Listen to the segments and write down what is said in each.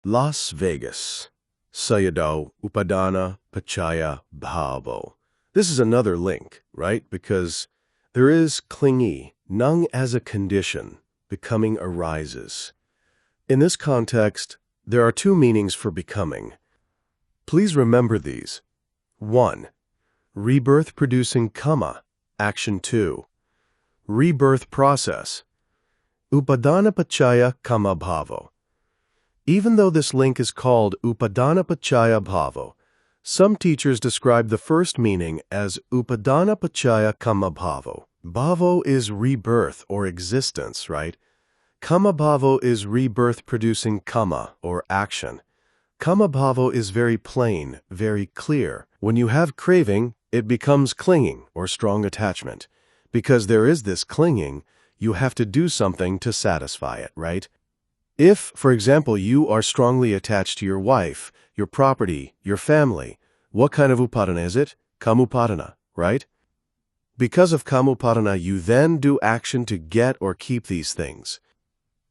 Las Vegas. Sayadaw, Upādāna, paccayā, Bhavo. This is another link, right? Because there is clingy, nung as a condition, becoming arises. In this context, there are two meanings for becoming. Please remember these. 1. Rebirth producing kamma, action 2. Rebirth process. Upādāna paccayā kamma bhavo. Even though this link is called Upādāna paccayā bhavo, some teachers describe the first meaning as Upādāna paccayā kamma bhavo. Bhavo is rebirth or existence, right? Kamma bhavo is rebirth producing kamma or action. Kamma bhavo is very plain, very clear. When you have craving, it becomes clinging or strong attachment. Because there is this clinging, you have to do something to satisfy it, right? If, for example, you are strongly attached to your wife, your property, your family, what kind of upādāna is it? Kamupādāna, right? Because of kamupādāna, you then do action to get or keep these things.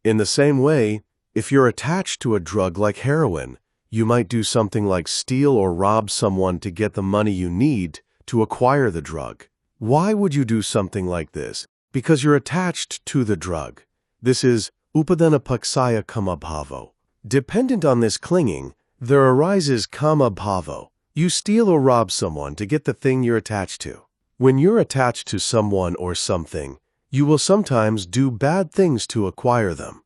In the same way, if you're attached to a drug like heroin, you might do something like steal or rob someone to get the money you need to acquire the drug. Why would you do something like this? Because you're attached to the drug. This is Upādāna paccayā kamma bhavo. Dependent on this clinging, there arises kamma bhavo. You steal or rob someone to get the thing you're attached to. When you're attached to someone or something, you will sometimes do bad things to acquire them.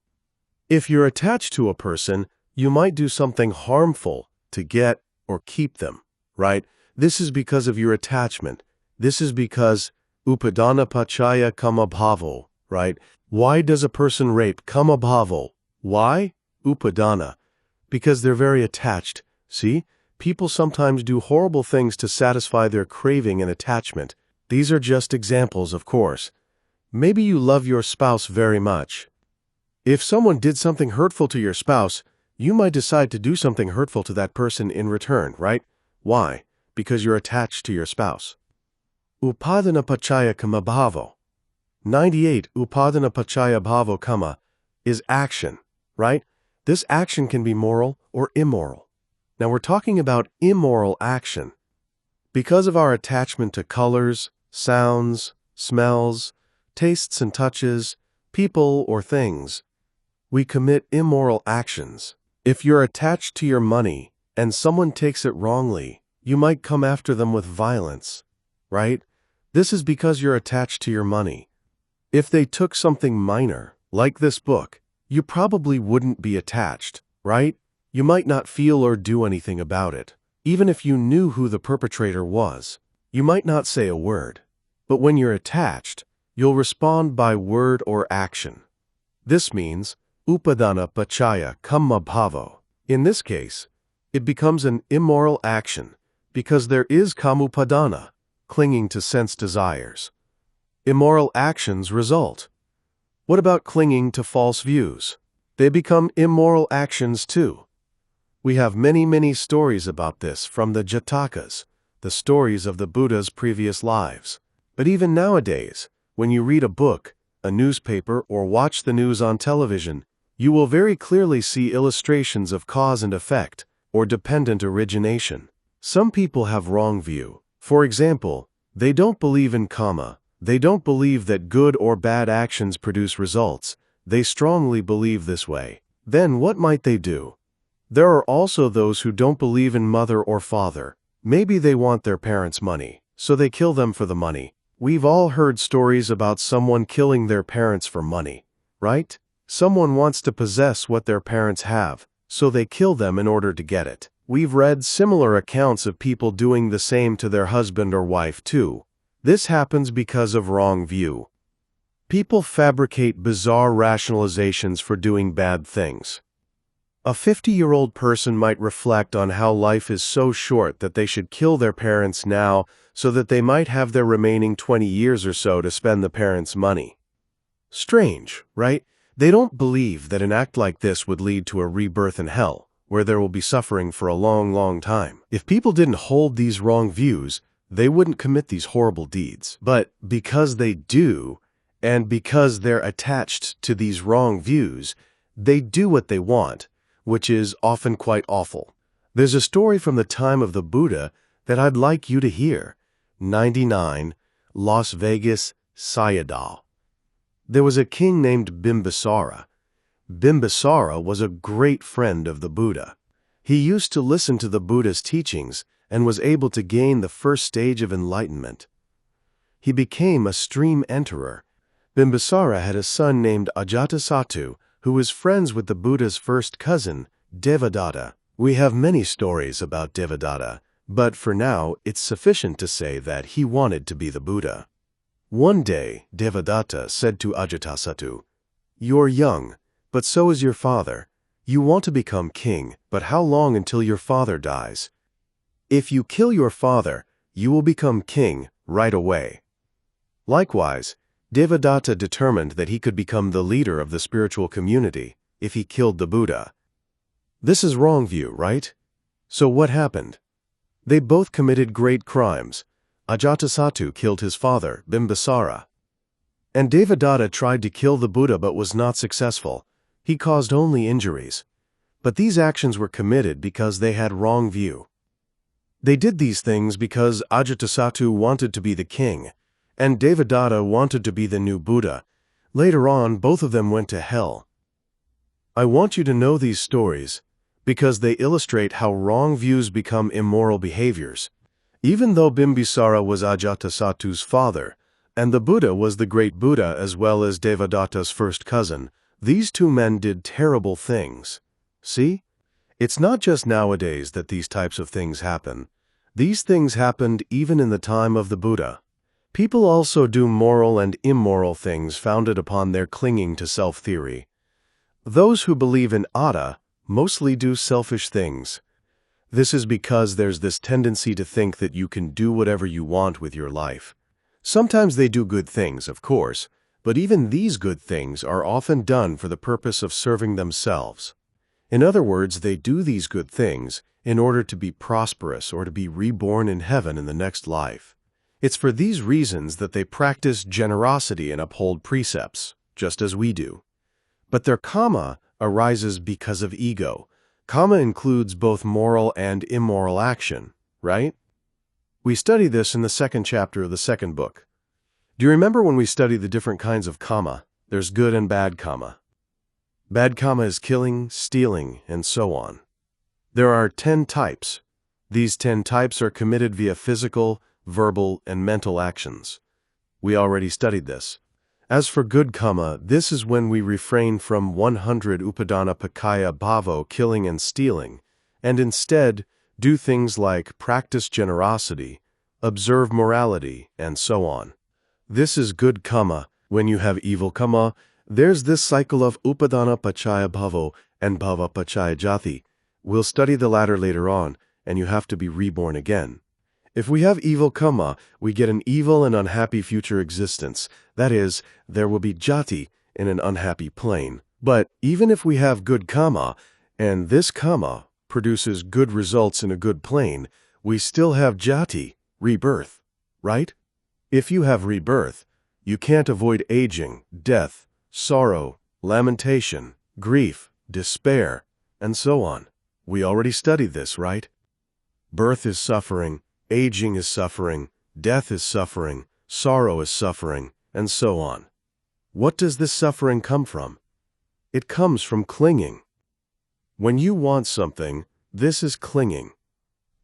If you're attached to a person, you might do something harmful to get or keep them, right? This is because of your attachment. This is because Upādāna paccayā kamma bhavo, right? Why does a person rape? Kamma bhavo. Why? Upādāna. Because they're very attached. See? People sometimes do horrible things to satisfy their craving and attachment. These are just examples, of course. Maybe you love your spouse very much. If someone did something hurtful to your spouse, you might decide to do something hurtful to that person in return, right? Why? Because you're attached to your spouse. Upādāna paccayā kamma bhavo. 98. Upādāna paccayā bhavo kamma is action, right? This action can be moral or immoral. Now we're talking about immoral action. Because of our attachment to colors, sounds, smells, tastes and touches, people or things, we commit immoral actions. If you're attached to your money and someone takes it wrongly, you might come after them with violence, right? This is because you're attached to your money. If they took something minor, like this book, you probably wouldn't be attached, right? You might not feel or do anything about it. Even if you knew who the perpetrator was, you might not say a word. But when you're attached, you'll respond by word or action. This means Upādāna paccayā kamma bhavo. In this case, it becomes an immoral action because there is kamupādāna, clinging to sense desires. Immoral actions result. What about clinging to false views? They become immoral actions too. We have many stories about this from the Jatakas, the stories of the Buddha's previous lives. But even nowadays, when you read a book, a newspaper, or watch the news on television, you will very clearly see illustrations of cause and effect, or dependent origination. Some people have wrong view. For example, they don't believe in karma. They don't believe that good or bad actions produce results. They strongly believe this way. Then what might they do? There are also those who don't believe in mother or father. Maybe they want their parents' money, so they kill them for the money. We've all heard stories about someone killing their parents for money, right? Someone wants to possess what their parents have, so they kill them in order to get it. We've read similar accounts of people doing the same to their husband or wife too. This happens because of wrong view. People fabricate bizarre rationalizations for doing bad things. A 50-year-old person might reflect on how life is so short that they should kill their parents now so that they might have their remaining 20 years or so to spend the parents' money. Strange, right? They don't believe that an act like this would lead to a rebirth in hell, where there will be suffering for a long time. If people didn't hold these wrong views, they wouldn't commit these horrible deeds. But because they do, and because they're attached to these wrong views, they do what they want, which is often quite awful. There's a story from the time of the Buddha that I'd like you to hear. 99, Las Vegas, Sayadaw. There was a king named Bimbisara. Bimbisara was a great friend of the Buddha. He used to listen to the Buddha's teachings and was able to gain the first stage of enlightenment. He became a stream enterer. Bimbisara had a son named Ajatasattu, who was friends with the Buddha's first cousin, Devadatta. We have many stories about Devadatta, but for now it's sufficient to say that he wanted to be the Buddha. One day, Devadatta said to Ajatasattu, "You're young, but so is your father. You want to become king, but how long until your father dies? If you kill your father, you will become king right away." Likewise, Devadatta determined that he could become the leader of the spiritual community if he killed the Buddha. This is wrong view, right? So what happened? They both committed great crimes. Ajatasattu killed his father, Bimbisara. And Devadatta tried to kill the Buddha but was not successful. He caused only injuries. But these actions were committed because they had wrong view. They did these things because Ajatasattu wanted to be the king, and Devadatta wanted to be the new Buddha. Later on, both of them went to hell. I want you to know these stories because they illustrate how wrong views become immoral behaviors. Even though Bimbisara was Ajatasattu's father, and the Buddha was the great Buddha as well as Devadatta's first cousin, these two men did terrible things. See? It's not just nowadays that these types of things happen. These things happened even in the time of the Buddha. People also do moral and immoral things founded upon their clinging to self-theory. Those who believe in Atta mostly do selfish things. This is because there's this tendency to think that you can do whatever you want with your life. Sometimes they do good things, of course, but even these good things are often done for the purpose of serving themselves. In other words, they do these good things in order to be prosperous or to be reborn in heaven in the next life. It's for these reasons that they practice generosity and uphold precepts, just as we do. But their karma arises because of ego. Karma includes both moral and immoral action, right? We study this in the second chapter of the second book. Do you remember when we studied the different kinds of karma? There's good and bad karma. Bad karma is killing, stealing, and so on. There are 10 types. These 10 types are committed via physical, verbal, and mental actions. We already studied this. As for good karma, this is when we refrain from 100 Upādāna paccayā Bhavo, killing and stealing, and instead do things like practice generosity, observe morality, and so on. This is good karma. When you have evil karma, there's this cycle of Upādāna paccayā Bhavo and Bhava paccayā jati. We'll study the latter later on, and you have to be reborn again. If we have evil karma, we get an evil and unhappy future existence. That is, there will be jati in an unhappy plane. But even if we have good karma, and this karma produces good results in a good plane, we still have jati, rebirth, right? If you have rebirth, you can't avoid aging, death, sorrow, lamentation, grief, despair, and so on. We already studied this, right? Birth is suffering, aging is suffering, death is suffering, sorrow is suffering, and so on. What does this suffering come from? It comes from clinging. When you want something, this is clinging.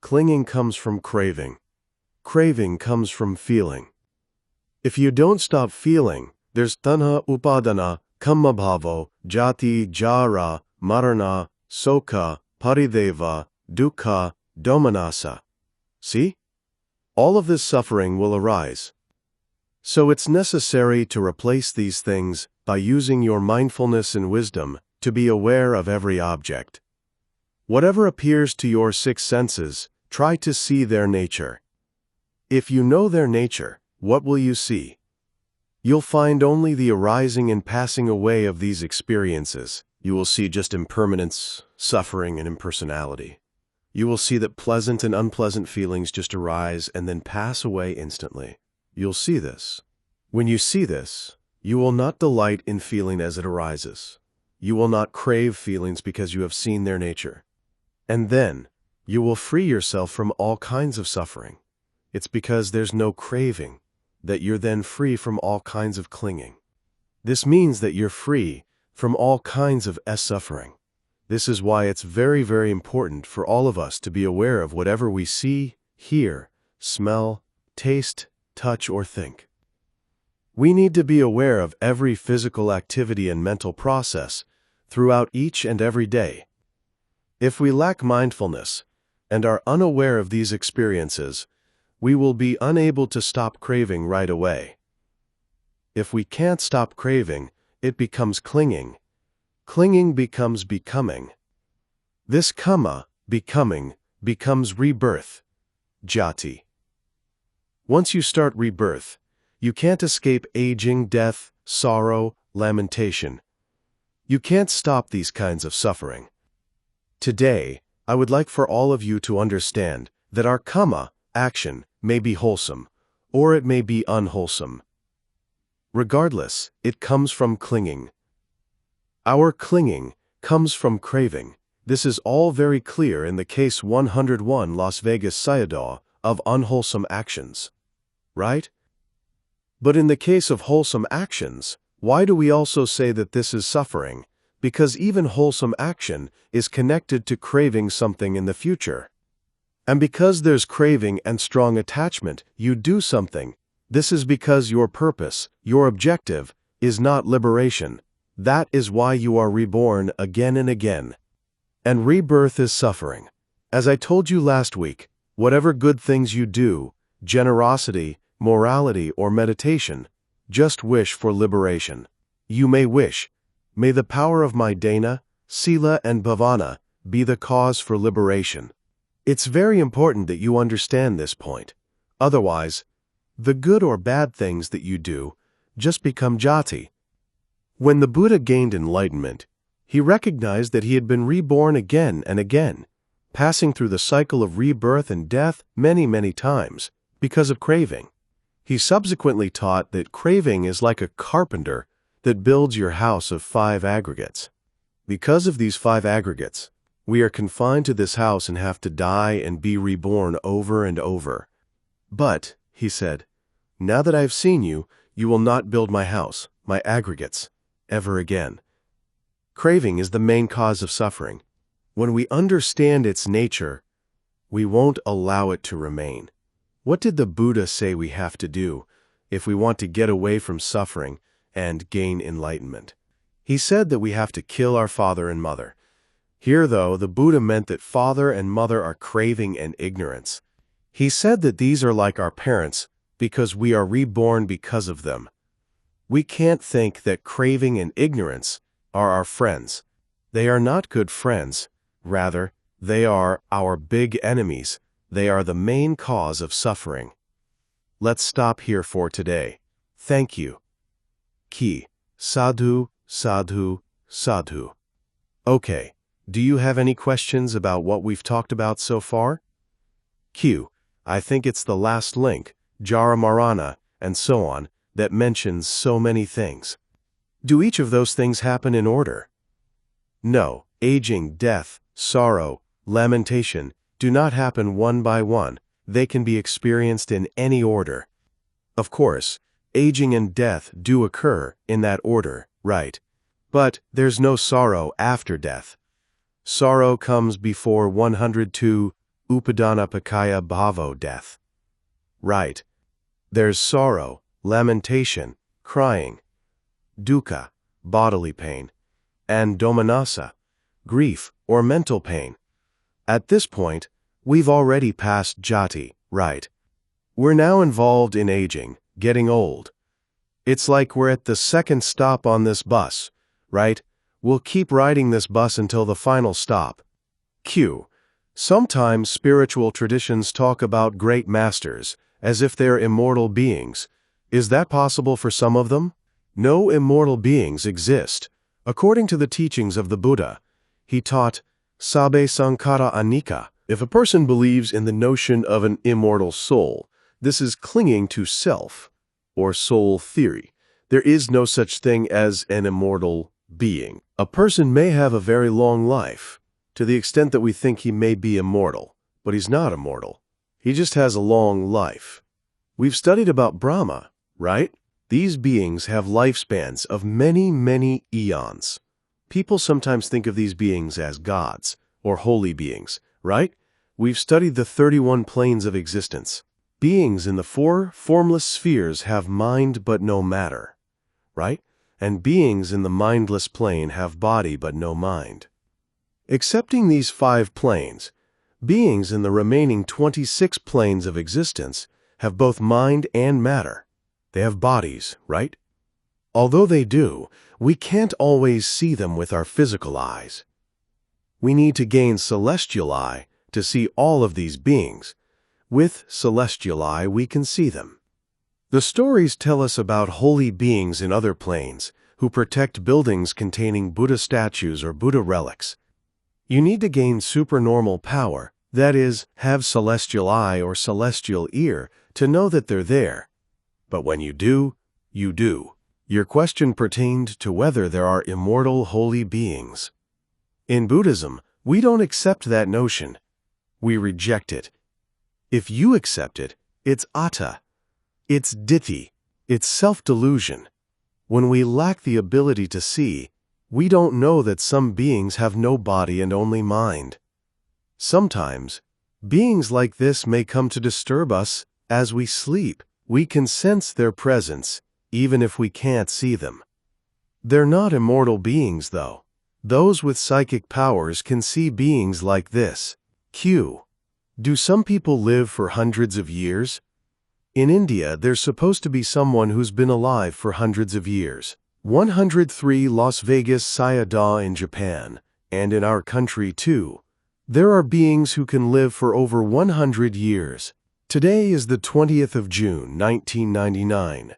Clinging comes from craving. Craving comes from feeling. If you don't stop feeling, there's tanha, upādāna, kamma bhavo, jati, jara, marana, soka, parideva, dukkha, domanassa. See? All of this suffering will arise. So it's necessary to replace these things by using your mindfulness and wisdom to be aware of every object. Whatever appears to your 6 senses, try to see their nature. If you know their nature, what will you see? You'll find only the arising and passing away of these experiences. You will see just impermanence, suffering, and impersonality. You will see that pleasant and unpleasant feelings just arise and then pass away instantly. You'll see this. When you see this, you will not delight in feeling as it arises. you will not crave feelings because you have seen their nature. And then, you will free yourself from all kinds of suffering. It's because there's no craving that you're then free from all kinds of clinging. This means that you're free from all kinds of suffering. This is why it's very, very important for all of us to be aware of whatever we see, hear, smell, taste, touch, or think. We need to be aware of every physical activity and mental process throughout each and every day. If we lack mindfulness and are unaware of these experiences, we will be unable to stop craving right away. If we can't stop craving, it becomes clinging. Clinging becomes becoming. This karma, becoming, becomes rebirth, jati. Once you start rebirth, you can't escape aging, death, sorrow, lamentation. You can't stop these kinds of suffering. Today, I would like for all of you to understand that our karma, action, may be wholesome, or it may be unwholesome. Regardless, it comes from clinging. Our clinging comes from craving. This is all very clear in the case 101 Las Vegas Sayadaw of unwholesome actions. Right? But in the case of wholesome actions, why do we also say that this is suffering? Because even wholesome action is connected to craving something in the future. And because there's craving and strong attachment, you do something. This is because your purpose, your objective, is not liberation. That is why you are reborn again and again. And rebirth is suffering. As I told you last week, whatever good things you do, generosity, morality, or meditation, just wish for liberation. You may wish, may the power of my dana, sila, and bhavana be the cause for liberation. It's very important that you understand this point. Otherwise, the good or bad things that you do just become jati. When the Buddha gained enlightenment, he recognized that he had been reborn again and again, passing through the cycle of rebirth and death many, many times because of craving. He subsequently taught that craving is like a carpenter that builds your house of 5 aggregates. Because of these 5 aggregates, we are confined to this house and have to die and be reborn over and over. But, he said, now that I have seen you, you will not build my house, my aggregates, ever again. Craving is the main cause of suffering. When we understand its nature, we won't allow it to remain. What did the Buddha say we have to do if we want to get away from suffering and gain enlightenment? He said that we have to kill our father and mother. Here, though, the Buddha meant that father and mother are craving and ignorance. He said that these are like our parents because we are reborn because of them. We can't think that craving and ignorance are our friends. They are not good friends. Rather, they are our big enemies. They are the main cause of suffering. Let's stop here for today. Thank you. Ki. Sadhu, sadhu, sadhu. Okay, do you have any questions about what we've talked about so far? Q. I think it's the last link, Jara Marana, and so on, that mentions so many things. Do each of those things happen in order? No, aging, death, sorrow, lamentation do not happen one by one. They can be experienced in any order. Of course, aging and death do occur in that order, right? But there's no sorrow after death. Sorrow comes before 102 Upādāna paccayā Bhavo death. Right. There's sorrow, lamentation, crying, dukkha, bodily pain, and domanassa, grief or mental pain. At this point, we've already passed jati, right? We're now involved in aging, getting old. It's like we're at the second stop on this bus, right? We'll keep riding this bus until the final stop. Q. Sometimes spiritual traditions talk about great masters as if they're immortal beings. Is that possible for some of them? No immortal beings exist. According to the teachings of the Buddha, he taught, Sabbe sankhara anicca. If a person believes in the notion of an immortal soul, this is clinging to self, or soul theory. There is no such thing as an immortal being. A A person may have a very long life, to the extent that we think he may be immortal, but he's not immortal. He just has a long life. We've studied about Brahma, right? These beings have lifespans of many, many eons. People sometimes think of these beings as gods or holy beings, right? We've studied the 31 planes of existence. Beings in the 4 formless spheres have mind but no matter, right? And beings in the mindless plane have body but no mind. Accepting these 5 planes, beings in the remaining 26 planes of existence have both mind and matter. They have bodies, right? Although they do, we can't always see them with our physical eyes. We need to gain celestial eye to see all of these beings. With celestial eye, we can see them. The stories tell us about holy beings in other planes who protect buildings containing Buddha statues or Buddha relics. You need to gain supernormal power, that is, have celestial eye or celestial ear, to know that they're there. But when you do, you do. Your question pertained to whether there are immortal holy beings. In Buddhism, we don't accept that notion. We reject it. If you accept it, it's atta. It's ditthi. It's self-delusion. When we lack the ability to see, we don't know that some beings have no body and only mind. Sometimes, beings like this may come to disturb us as we sleep. We can sense their presence, even if we can't see them. They're not immortal beings, though. Those with psychic powers can see beings like this. Q. Do some people live for hundreds of years? In India, there's supposed to be someone who's been alive for hundreds of years. 103 Las Vegas Sayadaw in Japan, and in our country too. There are beings who can live for over 100 years. Today is the 20th of June, 1999.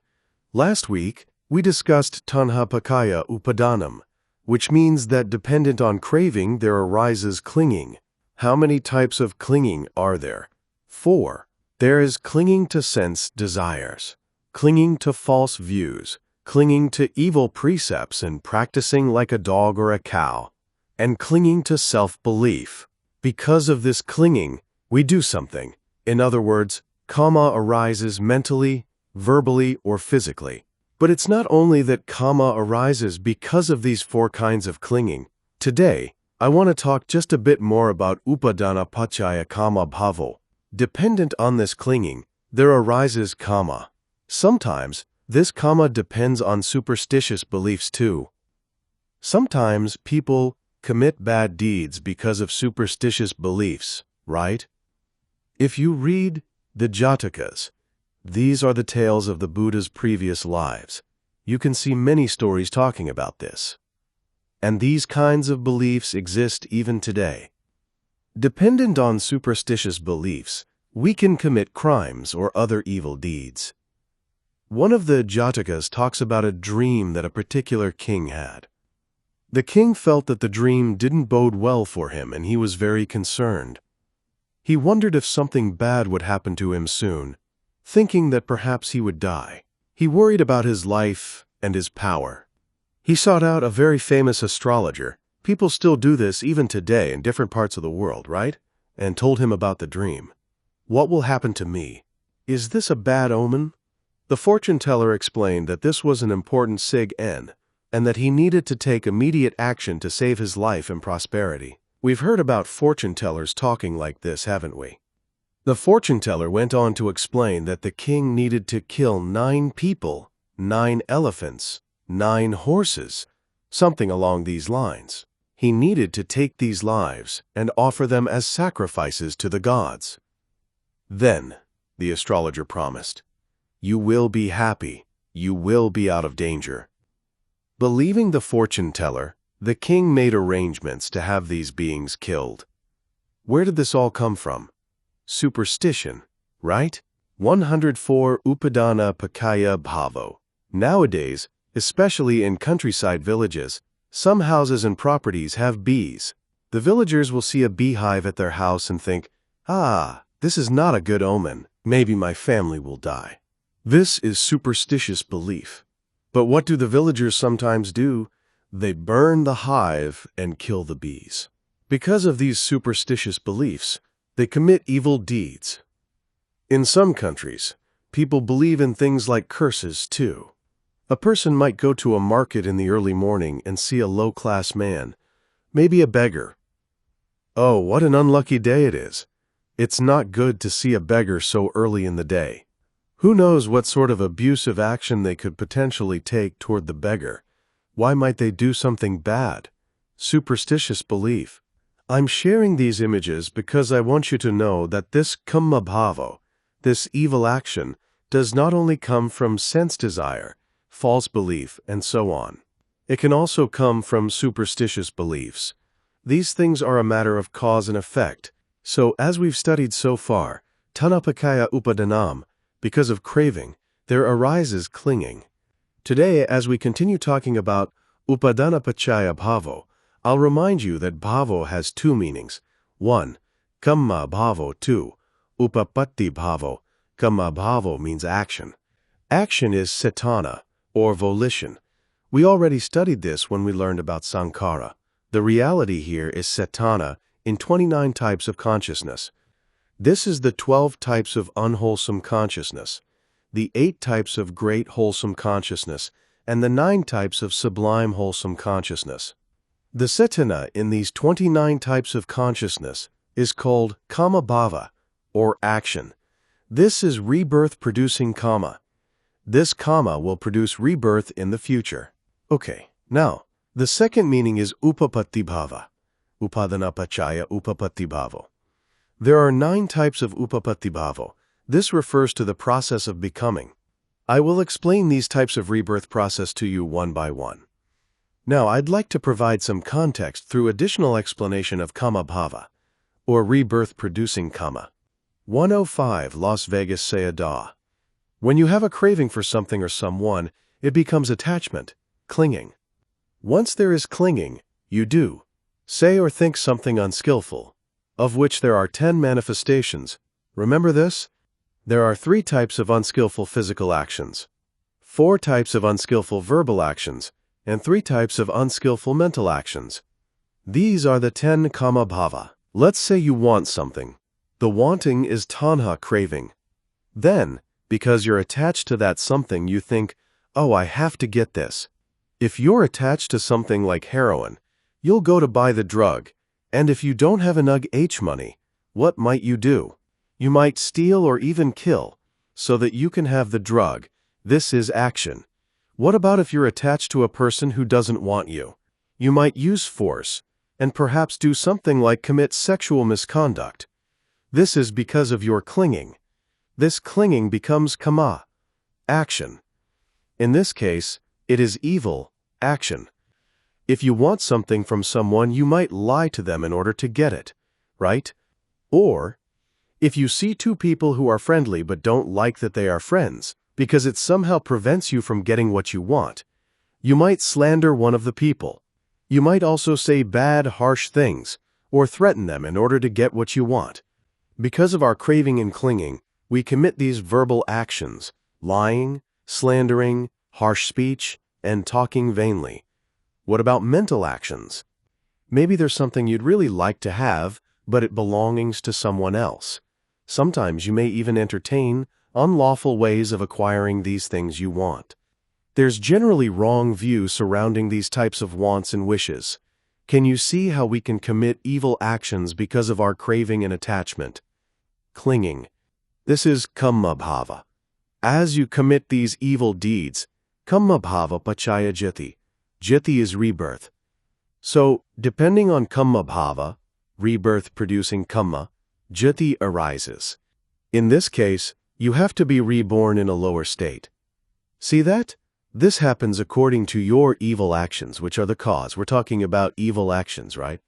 Last week, we discussed tanha paccayā Upādānam, which means that dependent on craving, there arises clinging. How many types of clinging are there? 4. There is clinging to sense desires, clinging to false views, clinging to evil precepts and practicing like a dog or a cow, and clinging to self-belief. Because of this clinging, we do something. In other words, kama arises mentally, verbally, or physically. But it's not only that kama arises because of these 4 kinds of clinging. Today, I want to talk just a bit more about Upādāna paccayā kama Bhavo. Dependent on this clinging, there arises kama. Sometimes, this kama depends on superstitious beliefs too. Sometimes people commit bad deeds because of superstitious beliefs, right? If you read the Jatakas, these are the tales of the Buddha's previous lives. You can see many stories talking about this. And these kinds of beliefs exist even today. Dependent on superstitious beliefs, we can commit crimes or other evil deeds. One of the Jatakas talks about a dream that a particular king had. The king felt that the dream didn't bode well for him, and he was very concerned. He wondered if something bad would happen to him soon, thinking that perhaps he would die. He worried about his life and his power. He sought out a very famous astrologer. People still do this even today in different parts of the world, right? And told him about the dream. What will happen to me? Is this a bad omen? The fortune teller explained that this was an important sig-en, and that he needed to take immediate action to save his life and prosperity. We've heard about fortune tellers talking like this, haven't we? The fortune teller went on to explain that the king needed to kill 9 people, 9 elephants, 9 horses, something along these lines. He needed to take these lives and offer them as sacrifices to the gods. Then, the astrologer promised, you will be happy, you will be out of danger. Believing the fortune teller, the king made arrangements to have these beings killed. Where did this all come from? Superstition, right? 104 Upādāna paccayā Bhavo. Nowadays, especially in countryside villages, some houses and properties have bees. The villagers will see a beehive at their house and think, this is not a good omen. Maybe my family will die. This is superstitious belief. But what do the villagers sometimes do? They burn the hive and kill the bees. Because of these superstitious beliefs, they commit evil deeds. In some countries, people believe in things like curses, too. A person might go to a market in the early morning and see a low-class man, maybe a beggar. Oh, what an unlucky day it is. It's not good to see a beggar so early in the day. Who knows what sort of abusive action they could potentially take toward the beggar? Why might they do something bad? Superstitious belief. I'm sharing these images because I want you to know that this kamma bhavo, this evil action, does not only come from sense desire, false belief, and so on. It can also come from superstitious beliefs. These things are a matter of cause and effect. So, as we've studied so far, tanha paccayā upādānam, because of craving, there arises clinging. Today, as we continue talking about Upādāna paccayā bhavo, I'll remind you that bhavo has two meanings. 1. Kamma bhavo. 2. Upapatti bhavo. Kamma bhavo means action. Action is cetana, or volition. We already studied this when we learned about sankhara. The reality here is cetana in 29 types of consciousness. This is the 12 types of unwholesome consciousness, the 8 types of great wholesome consciousness, and the 9 types of sublime wholesome consciousness. The cetana in these 29 types of consciousness is called kamma bhava, or action. This is rebirth-producing kamma. This kamma will produce rebirth in the future. Okay, now, the second meaning is upapatti bhava. Upādāna paccayā upapatti bhavo. There are 9 types of upapatti bhavo. This refers to the process of becoming. I will explain these types of rebirth process to you one by one. Now, I'd like to provide some context through additional explanation of kamma bhava, or rebirth-producing kamma. 105 Las Vegas Sayadaw. When you have a craving for something or someone, it becomes attachment, clinging. Once there is clinging, you do say or think something unskillful, of which there are 10 manifestations. Remember this? There are 3 types of unskillful physical actions, 4 types of unskillful verbal actions, and 3 types of unskillful mental actions. These are the 10 kamma bhava. Let's say you want something. The wanting is tanha, craving. Then, because you're attached to that something, you think, oh, I have to get this. If you're attached to something like heroin, you'll go to buy the drug, and if you don't have enough money, what might you do? You might steal or even kill, so that you can have the drug. This is action. What about if you're attached to a person who doesn't want you? You might use force, and perhaps do something like commit sexual misconduct. This is because of your clinging. This clinging becomes kamma, action. In this case, it is evil, action. If you want something from someone, you might lie to them in order to get it, right? Or, if you see 2 people who are friendly but don't like that they are friends, because it somehow prevents you from getting what you want, you might slander one of the people. You might also say bad, harsh things, or threaten them in order to get what you want. Because of our craving and clinging, we commit these verbal actions, lying, slandering, harsh speech, and talking vainly. What about mental actions? Maybe there's something you'd really like to have, but it belongs to someone else. Sometimes you may even entertain unlawful ways of acquiring these things you want. There's generally wrong view surrounding these types of wants and wishes. Can you see how we can commit evil actions because of our craving and attachment? Clinging. This is kamma bhava. As you commit these evil deeds, kamma bhava paccayā jati. Jati is rebirth. So, depending on kamma bhava, rebirth-producing kamma, jati arises. In this case, you have to be reborn in a lower state. See that? This happens according to your evil actions, which are the cause. We're talking about evil actions, right?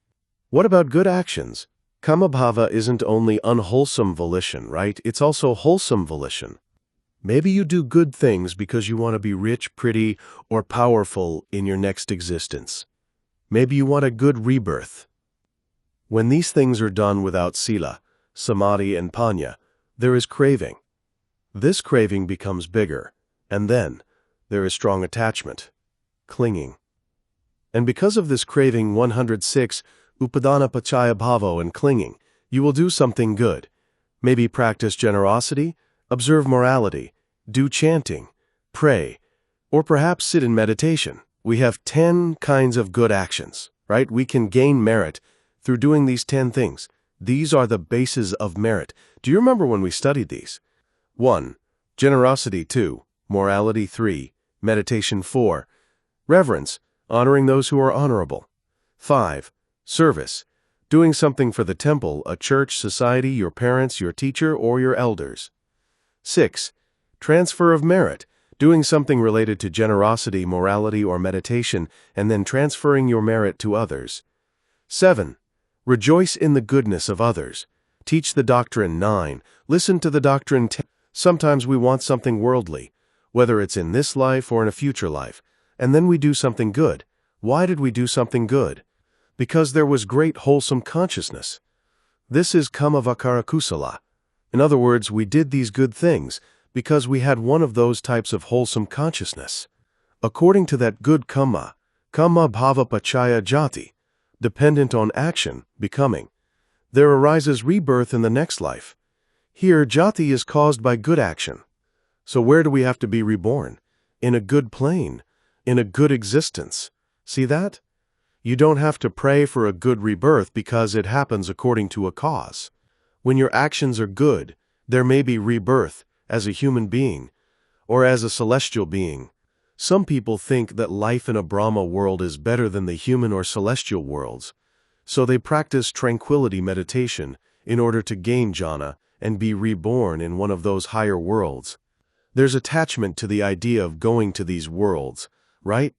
What about good actions? Kamma bhava isn't only unwholesome volition, right? It's also wholesome volition. Maybe you do good things because you want to be rich, pretty, or powerful in your next existence. Maybe you want a good rebirth. When these things are done without sila, samadhi, and panya, there is craving. This craving becomes bigger, and then there is strong attachment, clinging. And because of this craving 106, Upādāna paccayā bhavo and clinging, you will do something good. Maybe practice generosity, observe morality, do chanting, pray, or perhaps sit in meditation. We have 10 kinds of good actions, right? We can gain merit through doing these 10 things. These are the bases of merit. Do you remember when we studied these? 1. Generosity. 2. Morality. 3. Meditation. 4. Reverence, honoring those who are honorable. 5. Service, doing something for the temple, a church, society, your parents, your teacher, or your elders. 6. Transfer of merit, doing something related to generosity, morality, or meditation, and then transferring your merit to others. 7. Rejoice in the goodness of others. Teach the doctrine. 9. Listen to the doctrine. 10. Sometimes we want something worldly, whether it's in this life or in a future life, and then we do something good. Why did we do something good? Because there was great wholesome consciousness. This is kamma kusala. In other words, we did these good things because we had one of those types of wholesome consciousness. According to that good kamma bhava paccayā jati, dependent on action, becoming, there arises rebirth in the next life. Here, jati is caused by good action. So where do we have to be reborn? In a good plane, in a good existence. See that? You don't have to pray for a good rebirth because it happens according to a cause. When your actions are good, there may be rebirth as a human being or as a celestial being. Some people think that life in a Brahma world is better than the human or celestial worlds, so they practice tranquility meditation in order to gain jhana and be reborn in one of those higher worlds. There's attachment to the idea of going to these worlds, right?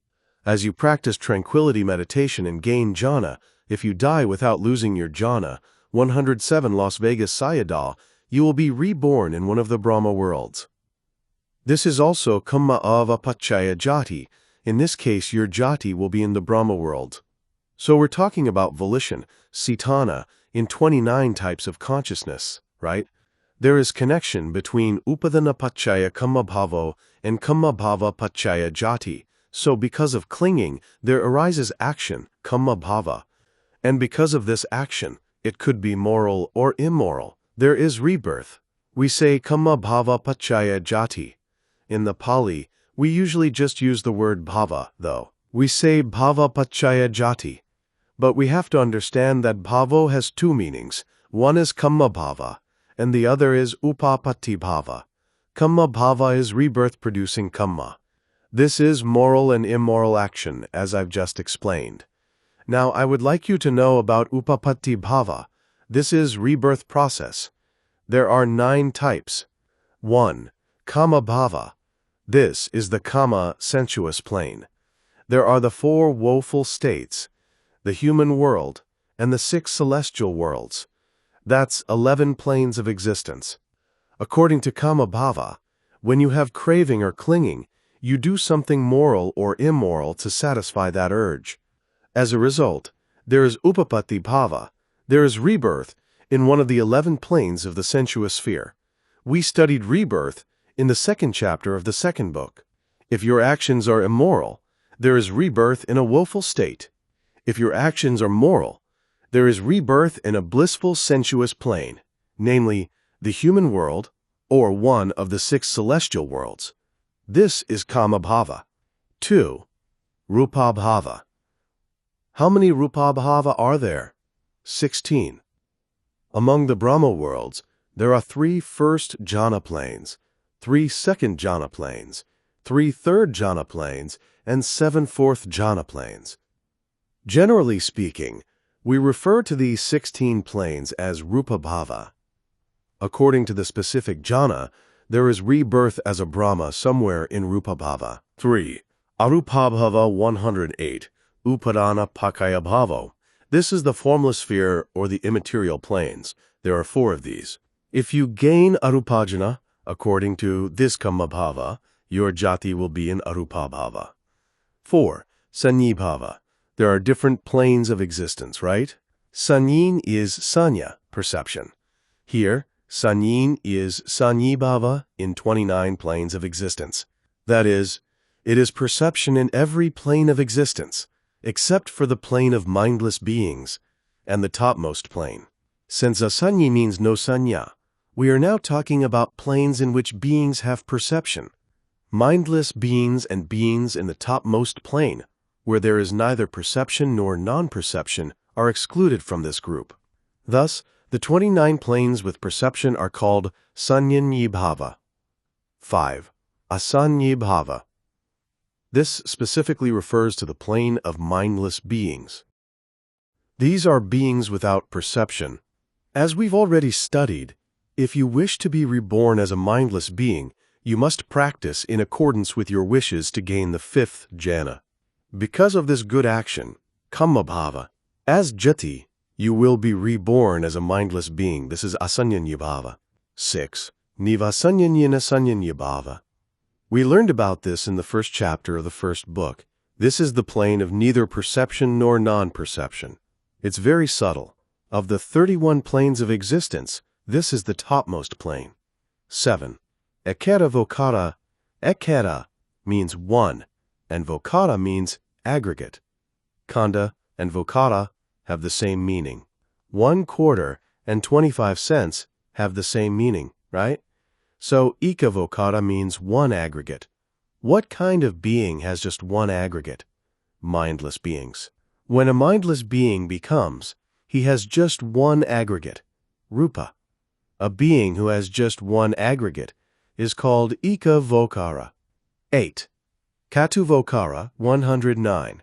As you practice tranquility meditation and gain jhana, if you die without losing your jhana, 107 Las Vegas Sayadaw, you will be reborn in one of the Brahma worlds. This is also kamma paccayā jati. In this case, your jati will be in the Brahma world. So we're talking about volition, cetana, in 29 types of consciousness, right? There is connection between Upādāna paccayā kamma bhavo and kamma bhava paccayā jati. So because of clinging, there arises action, kamma bhava. And because of this action, it could be moral or immoral. There is rebirth. We say kamma bhava paccayā jati. In the Pali, we usually just use the word bhava, though. We say bhava paccayā jati. But we have to understand that bhavo has two meanings. One is kamma bhava, and the other is upapatti bhava. Kamma bhava is rebirth-producing kamma. This is moral and immoral action, as I've just explained. Now, I would like you to know about upapatti bhava. This is rebirth process. There are 9 types. 1. Kama bhava. This is the kama sensuous plane. There are the 4 woeful states, the human world, and the 6 celestial worlds. That's 11 planes of existence. According to kama bhava, when you have craving or clinging, you do something moral or immoral to satisfy that urge. As a result, there is upapatti bhava. There is rebirth in one of the 11 planes of the sensuous sphere. We studied rebirth in the 2nd chapter of the 2nd book. If your actions are immoral, there is rebirth in a woeful state. If your actions are moral, there is rebirth in a blissful sensuous plane, namely the human world or one of the 6 celestial worlds. This is kama bhava. 2. Rupa bhava. How many rupa bhava are there? 16. Among the Brahma worlds, there are 3 first jhana planes, 3 second jhana planes, 3 third jhana planes, and 7 fourth jhana planes. Generally speaking, we refer to these 16 planes as rupa bhava. According to the specific jhana, there is rebirth as a Brahma somewhere in rupa bhava. 3. Arupa bhava 108. Upādāna paccayā bhavo. This is the formless sphere or the immaterial planes. There are 4 of these. If you gain arupajana, according to this kamma bhava, your jati will be in arupa bhava. 4. Sanyi bhava. There are different planes of existence, right? Sanyin is sanya, perception. Here, sanyin is sanyi bhava in 29 planes of existence. That is, it is perception in every plane of existence. except for the plane of mindless beings and the topmost plane. Since asanyi means no sanya, we are now talking about planes in which beings have perception. Mindless beings and beings in the topmost plane, where there is neither perception nor non-perception, are excluded from this group. Thus, the 29 planes with perception are called sanyanyi bhava. 5. Asanyi bhava. This specifically refers to the plane of mindless beings. These are beings without perception. As we've already studied, if you wish to be reborn as a mindless being, you must practice in accordance with your wishes to gain the 5th jhana. Because of this good action, kammabhava, as jati, you will be reborn as a mindless being. This is asanyanyabhava. 6. Nivasanyanyabhava. We learned about this in the first chapter of the first book. This is the plane of neither perception nor non-perception. It's very subtle. Of the 31 planes of existence, this is the topmost plane. 7. Ekera vokara. Ekera means one, and vokara means aggregate. Khanda and vokara have the same meaning. 1 quarter and 25 cents have the same meaning, right? So eka vokara means one aggregate. What kind of being has just one aggregate? Mindless beings. When a mindless being becomes, he has just one aggregate, rupa. A being who has just one aggregate is called eka vokara. 8. Katu vokara 109.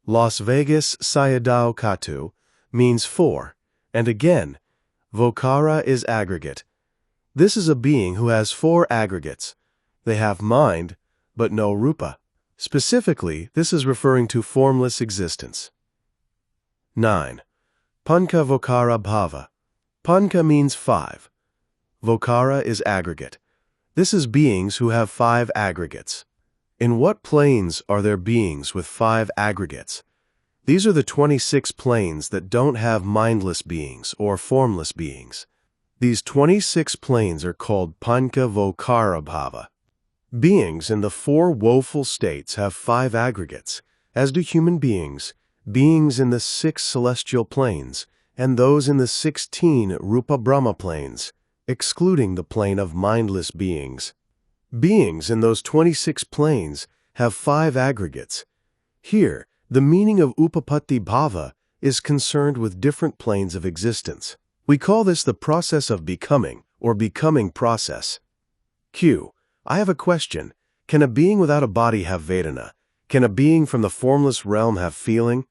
Las Vegas sayadaw katu means 4, and again, vokara is aggregate. This is a being who has 4 aggregates. They have mind, but no rupa. Specifically, this is referring to formless existence. 9. Panka vokara bhava. Panka means 5. Vokara is aggregate. This is beings who have 5 aggregates. In what planes are there beings with 5 aggregates? These are the 26 planes that don't have mindless beings or formless beings. These 26 planes are called panka vokara bhava. Beings in the 4 woeful states have 5 aggregates, as do human beings, beings in the 6 celestial planes, and those in the 16 rupa brahma planes, excluding the plane of mindless beings. Beings in those 26 planes have 5 aggregates. Here, the meaning of upapatti bhava is concerned with different planes of existence. We call this the process of becoming, or becoming process. Q. I have a question. Can a being without a body have Vedana? Can a being from the formless realm have feeling?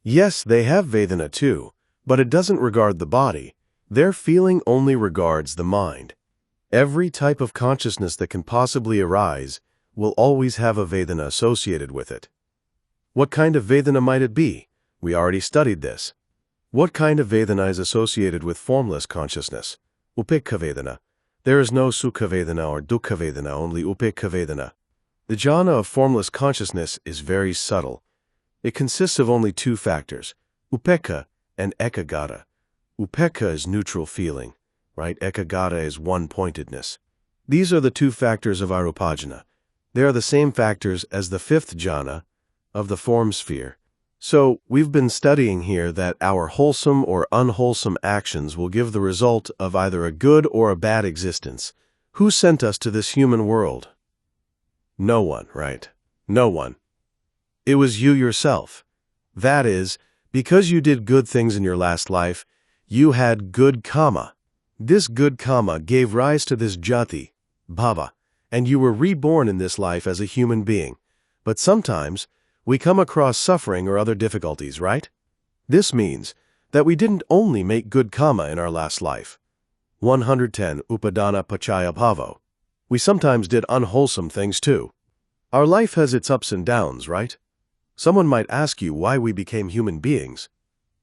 Yes, they have Vedana too, but it doesn't regard the body. Their feeling only regards the mind. Every type of consciousness that can possibly arise will always have a Vedana associated with it. What kind of Vedana might it be? We already studied this. What kind of Vedana is associated with formless consciousness? Upekha Vedana. There is no Sukha Vedana or Dukkha Vedana, only Upekha Vedana. The jhana of formless consciousness is very subtle. It consists of only 2 factors, Upekha and Ekagata. Upekha is neutral feeling, right? Ekagata is one-pointedness. These are the 2 factors of Upādāna. They are the same factors as the 5th jhana of the form sphere. So, we've been studying here that our wholesome or unwholesome actions will give the result of either a good or a bad existence. Who sent us to this human world? No one, right? No one. It was you yourself. That is, because you did good things in your last life, you had good karma. This good karma gave rise to this jati, bhava, and you were reborn in this life as a human being. But sometimes, we come across suffering or other difficulties, right? This means that we didn't only make good karma in our last life. 110 Upādāna paccayā Bhavo. We sometimes did unwholesome things too. Our life has its ups and downs, right? Someone might ask you why we became human beings.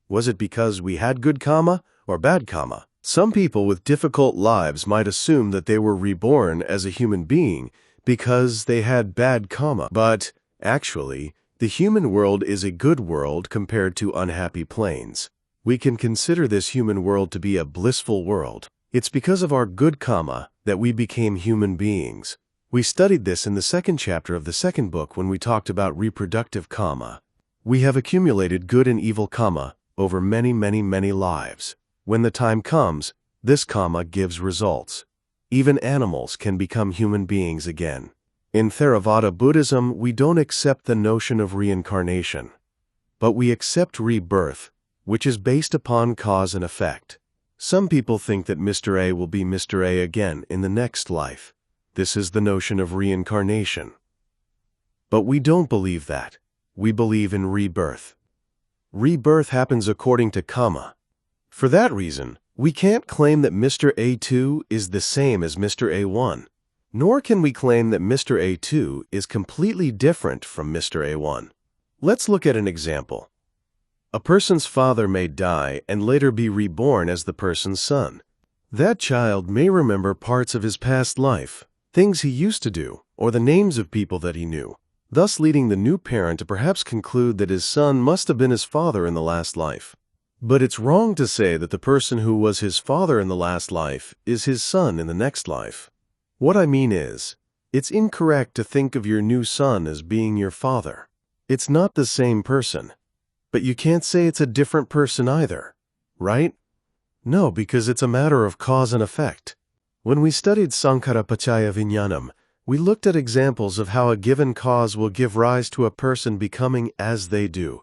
Was it because we had good karma or bad karma? Some people with difficult lives might assume that they were reborn as a human being because they had bad karma. But, actually, the human world is a good world compared to unhappy planes. We can consider this human world to be a blissful world. It's because of our good karma that we became human beings. We studied this in the 2nd chapter of the 2nd book when we talked about reproductive karma. We have accumulated good and evil karma over many, many, many lives. When the time comes, this karma gives results. Even animals can become human beings again. In Theravada Buddhism, we don't accept the notion of reincarnation, but we accept rebirth, which is based upon cause and effect. Some people think that Mr. A will be Mr. A again in the next life. This is the notion of reincarnation. But we don't believe that. We believe in rebirth. Rebirth happens according to karma. For that reason, we can't claim that Mr. A2 is the same as Mr. A1, nor can we claim that Mr. A2 is completely different from Mr. A1. Let's look at an example. A person's father may die and later be reborn as the person's son. That child may remember parts of his past life, things he used to do, or the names of people that he knew, thus leading the new parent to perhaps conclude that his son must have been his father in the last life. But it's wrong to say that the person who was his father in the last life is his son in the next life. What I mean is, it's incorrect to think of your new son as being your father. It's not the same person. But you can't say it's a different person either, right? No, because it's a matter of cause and effect. When we studied Sankhara Paccaya Vijnanam, we looked at examples of how a given cause will give rise to a person becoming as they do.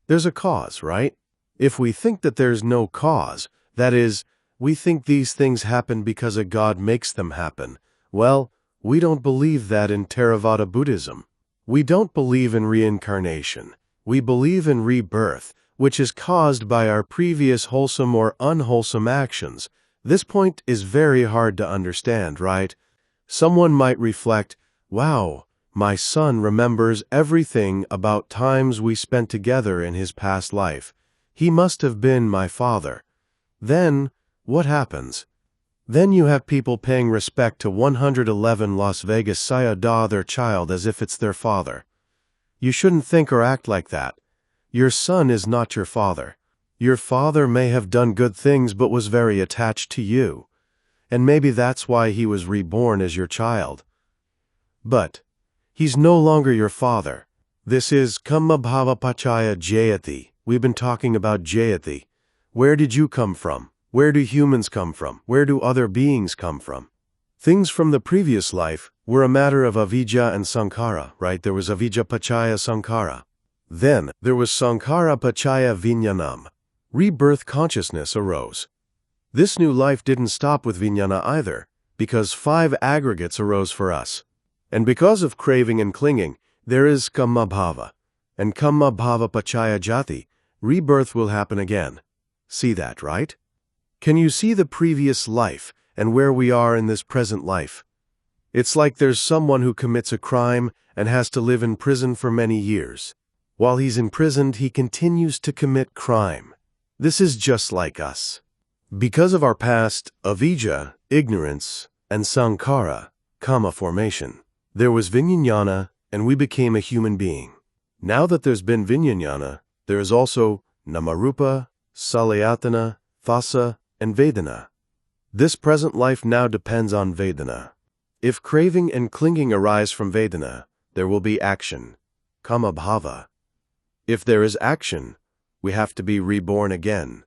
There's a cause, right? If we think that there's no cause, that is, we think these things happen because a God makes them happen, well, we don't believe that in Theravada Buddhism. We don't believe in reincarnation. We believe in rebirth, which is caused by our previous wholesome or unwholesome actions. This point is very hard to understand, right? Someone might reflect, wow, my son remembers everything about times we spent together in his past life. He must have been my father. Then, what happens? Then you have people paying respect to 111 Las Vegas Sayadaw their child as if it's their father. You shouldn't think or act like that. Your son is not your father. Your father may have done good things but was very attached to you. And maybe that's why he was reborn as your child. But he's no longer your father. This is Kamma Bhava Paccayā Jayati. We've been talking about Jayati. Where did you come from? Where do humans come from? Where do other beings come from? Things from the previous life were a matter of avijja and sankhara, right? There was avijja paccaya sankhara. Then there was sankhara paccaya vijnanam. Rebirth consciousness arose. This new life didn't stop with vijnana either, because 5 aggregates arose for us. And because of craving and clinging, there is kamma bhava. And kamma bhava paccaya jati, rebirth will happen again. See that, right? Can you see the previous life and where we are in this present life? It's like there's someone who commits a crime and has to live in prison for many years. While he's imprisoned, he continues to commit crime. This is just like us. Because of our past avijja, ignorance, and sankhara, kama formation, there was vijnana and we became a human being. Now that there's been vijnana, there is also namarupa, salayatana, phassa, and vedana. This present life now depends on Vedana. If craving and clinging arise from Vedana, there will be action, Kamma Bhava. If there is action, we have to be reborn again.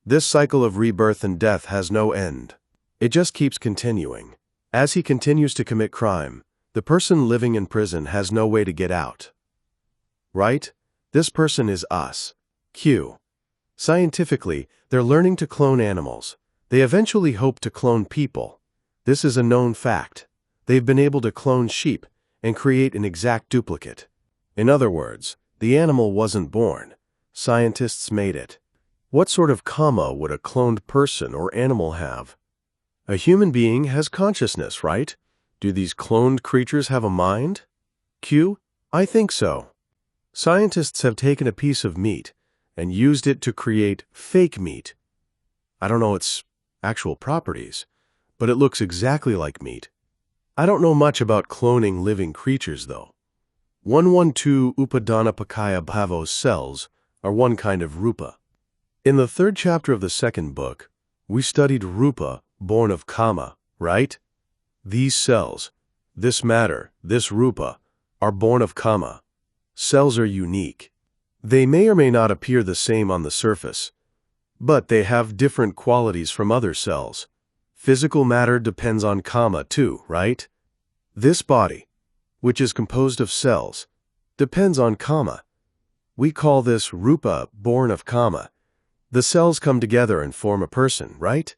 This cycle of rebirth and death has no end. It just keeps continuing. As he continues to commit crime, the person living in prison has no way to get out. Right? This person is us. Q. Scientifically, they're learning to clone animals. They eventually hope to clone people. This is a known fact. They've been able to clone sheep and create an exact duplicate. In other words, the animal wasn't born. Scientists made it. What sort of karma would a cloned person or animal have? A human being has consciousness, right? Do these cloned creatures have a mind? Q. I think so. Scientists have taken a piece of meat and used it to create fake meat. I don't know its actual properties, but it looks exactly like meat. I don't know much about cloning living creatures, though. 112 Upādāna paccayā Bhavo cells are one kind of rupa. In the 3rd chapter of the 2nd book, we studied rupa, born of kama, right? These cells, this matter, this rupa, are born of kama. Cells are unique. They may or may not appear the same on the surface, but they have different qualities from other cells. Physical matter depends on karma too, right? This body, which is composed of cells, depends on karma. We call this rupa, born of karma. The cells come together and form a person, right?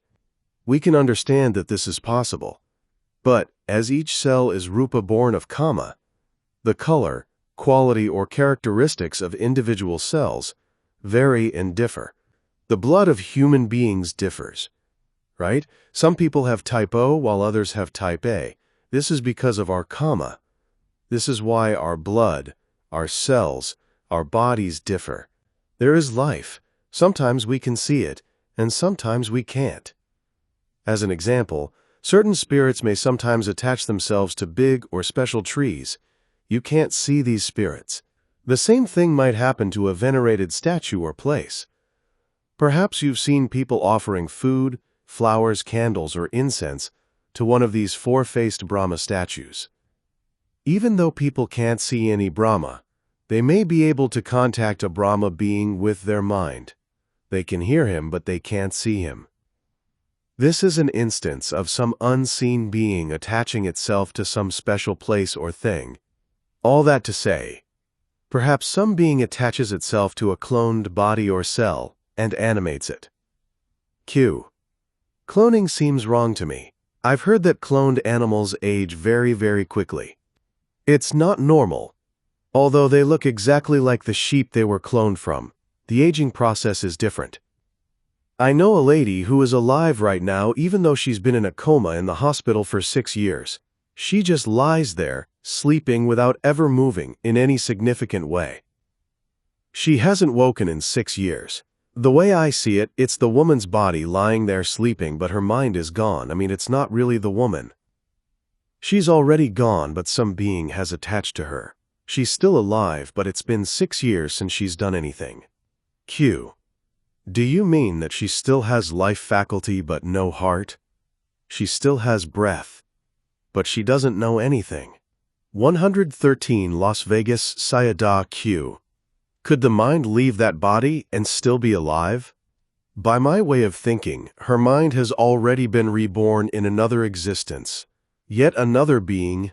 We can understand that this is possible. But as each cell is rupa born of karma, the color, quality, or characteristics of individual cells vary and differ. The blood of human beings differs, right? Some people have type O while others have type A. This is because of our karma. This is why our blood, our cells, our bodies differ. There is life. Sometimes we can see it, and sometimes we can't. As an example, certain spirits may sometimes attach themselves to big or special trees. You can't see these spirits. The same thing might happen to a venerated statue or place. Perhaps you've seen people offering food, flowers, candles, or incense to one of these four-faced Brahma statues. Even though people can't see any Brahma, they may be able to contact a Brahma being with their mind. They can hear him, but they can't see him. This is an instance of some unseen being attaching itself to some special place or thing. All that to say, perhaps some being attaches itself to a cloned body or cell and animates it. Q. Cloning seems wrong to me. I've heard that cloned animals age very, very quickly. It's not normal. Although they look exactly like the sheep they were cloned from, the aging process is different. I know a lady who is alive right now even though she's been in a coma in the hospital for 6 years. She just lies there, sleeping without ever moving in any significant way. She hasn't woken in 6 years. The way I see it, it's the woman's body lying there sleeping, but her mind is gone. It's not really the woman. She's already gone, but some being has attached to her. She's still alive, but it's been 6 years since she's done anything. Q. Do you mean that she still has life faculty but no heart? She still has breath, but she doesn't know anything. 113 Las Vegas Sayadaw Q. Could the mind leave that body and still be alive? By my way of thinking, her mind has already been reborn in another existence. Yet another being,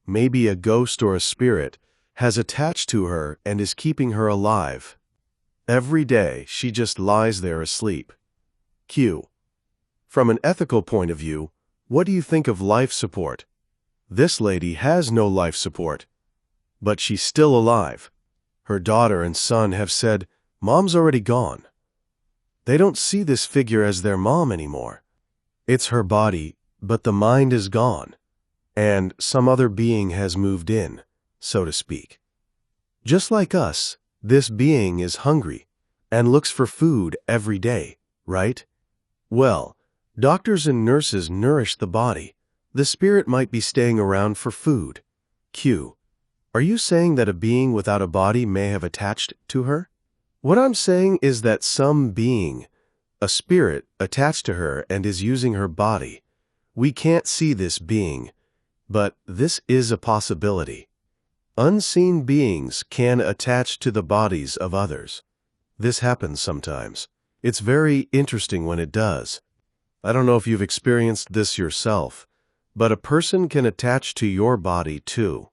maybe a ghost or a spirit, has attached to her and is keeping her alive. Every day, she just lies there asleep. Q. From an ethical point of view, what do you think of life support? This lady has no life support, but she's still alive. Her daughter and son have said, "Mom's already gone." They don't see this figure as their mom anymore. It's her body, but the mind is gone, and some other being has moved in, so to speak. Just like us, this being is hungry and looks for food every day, right? Well, doctors and nurses nourish the body. The spirit might be staying around for food. Q. Are you saying that a being without a body may have attached to her? What I'm saying is that some being, a spirit, attached to her and is using her body. We can't see this being, but this is a possibility. Unseen beings can attach to the bodies of others. This happens sometimes. It's very interesting when it does. I don't know if you've experienced this yourself, but a person can attach to your body too.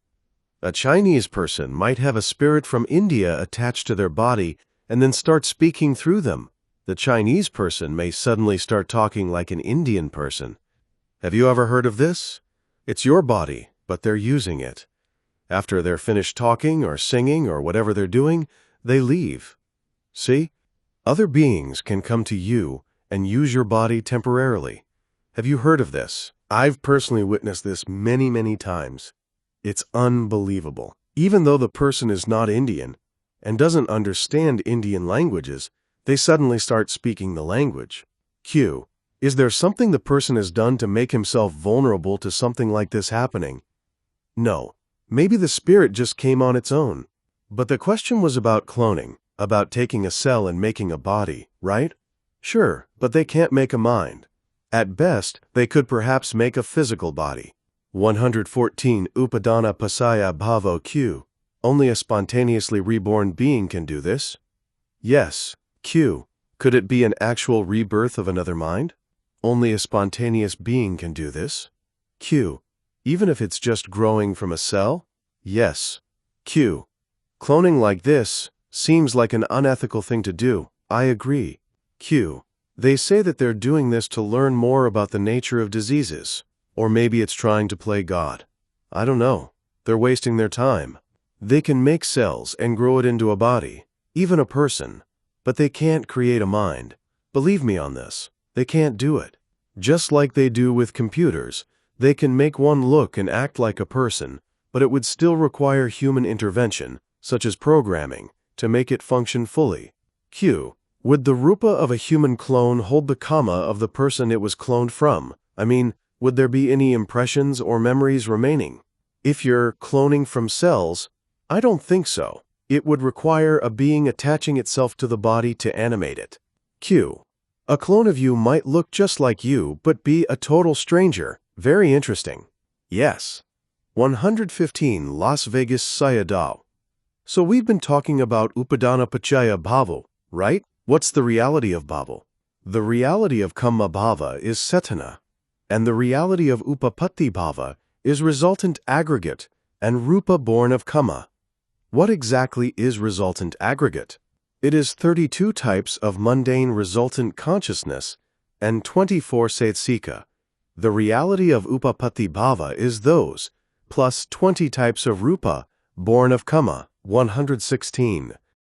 A Chinese person might have a spirit from India attached to their body and then start speaking through them. The Chinese person may suddenly start talking like an Indian person. Have you ever heard of this? It's your body, but they're using it. After they're finished talking or singing or whatever they're doing, they leave. See? Other beings can come to you and use your body temporarily. Have you heard of this? I've personally witnessed this many, many times. It's unbelievable. Even though the person is not Indian and doesn't understand Indian languages, they suddenly start speaking the language. Q. Is there something the person has done to make himself vulnerable to something like this happening? No. Maybe the spirit just came on its own. But the question was about cloning, about taking a cell and making a body, right? Sure, but they can't make a mind. At best, they could perhaps make a physical body. 114 Upādāna paccayā Bhavo Q. Only a spontaneously reborn being can do this. Yes. Q. Could it be an actual rebirth of another mind? Only a spontaneous being can do this. Q. Even if it's just growing from a cell? Yes. Q. Cloning like this seems like an unethical thing to do. I agree. Q. They say that they're doing this to learn more about the nature of diseases. Or maybe it's trying to play God. I don't know. They're wasting their time. They can make cells and grow it into a body, even a person, but they can't create a mind. Believe me on this. They can't do it. Just like they do with computers, they can make one look and act like a person, but it would still require human intervention, such as programming, to make it function fully. Q. Would the rupa of a human clone hold the kamma of the person it was cloned from? I mean, would there be any impressions or memories remaining? If you're cloning from cells, I don't think so. It would require a being attaching itself to the body to animate it. Q. A clone of you might look just like you, but be a total stranger. Very interesting. Yes. 115 Las Vegas Sayadaw. So we've been talking about Upādāna paccayā Bhavo, right? What's the reality of Bhavo? The reality of Kamma Bhava is Cetana, and the reality of Upapatti Bhava is resultant aggregate and Rupa born of Kamma. What exactly is resultant aggregate? It is 32 types of mundane resultant consciousness and 24 Saitsika. The reality of Upapatti Bhava is those, plus 20 types of Rupa born of Kamma, 116.